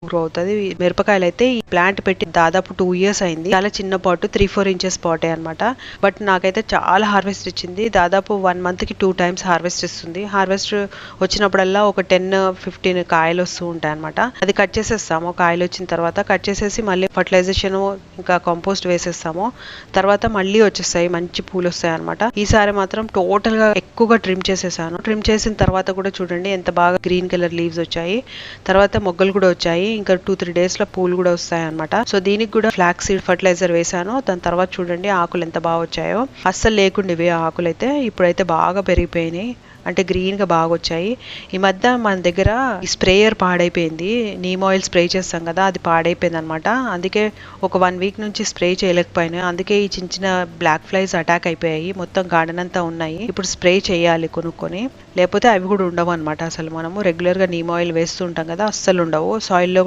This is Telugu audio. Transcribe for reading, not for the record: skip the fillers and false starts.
గ్రో అవుతుంది. మిరపకాయలు అయితే ఈ ప్లాంట్ పెట్టి దాదాపు 2 years అయింది. చాలా చిన్న పాటు 3-4 inches పాటే అనమాట. బట్ నాకైతే చాలా హార్వెస్ట్ ఇచ్చింది. దాదాపు 1 month కి 2 times హార్వెస్ట్ ఇస్తుంది. హార్వెస్ట్ వచ్చినప్పుడల్లా ఒక 10-15 కాయలు వస్తూ ఉంటాయి అనమాట. అది కట్ చేసేస్తాము. కాయలు వచ్చిన తర్వాత కట్ చేసేసి మళ్ళీ ఫర్టిలైజేషన్ ఇంకా కంపోస్ట్ వేసేస్తాము. తర్వాత మళ్ళీ వచ్చేస్తాయి, మంచి పూలు వస్తాయి అనమాట. ఈసారి మాత్రం టోటల్ గా ఎక్కువగా ట్రిమ్ చేసేసాను. ట్రిమ్ చేసిన తర్వాత కూడా చూడండి ఎంత బాగా గ్రీన్ కలర్ లీవ్స్ వచ్చాయి. తర్వాత మొగ్గలు కూడా వచ్చాయి. ఇంకా 2-3 days లో పూలు కూడా వస్తాయి అనమాట. సో దీనికి కూడా ఫ్లాక్స్ సీడ్ ఫర్టిలైజర్ వేసాను. దాని తర్వాత చూడండి ఆకులు ఎంత బాగా వచ్చాయో. అస్సలు లేకుండేవి ఆకులు అయితే, ఇప్పుడైతే బాగా పెరిగిపోయినాయి. అంటే గ్రీన్ గా బాగా వచ్చాయి. ఈ మధ్య మన దగ్గర ఈ స్ప్రేయర్ పాడైపోయింది. నీమ్ ఆయిల్ స్ప్రే చేస్తాం కదా, అది పాడైపోయింది అనమాట. అందుకే ఒక 1 week నుంచి స్ప్రే చేయలేకపోయినా. అందుకే ఈ చిన్న చిన్న బ్లాక్ ఫ్లైస్ అటాక్ అయిపోయాయి. మొత్తం గార్డెన్ అంతా ఉన్నాయి. ఇప్పుడు స్ప్రే చేయాలి కొనుక్కొని, లేకపోతే అవి కూడా ఉండవు అనమాట. అసలు మనము రెగ్యులర్ గా నీమ్ ఆయిల్ వేస్తూ ఉంటాం కదా, అస్సలు ఉండవు. సాయిల్ లో కూడా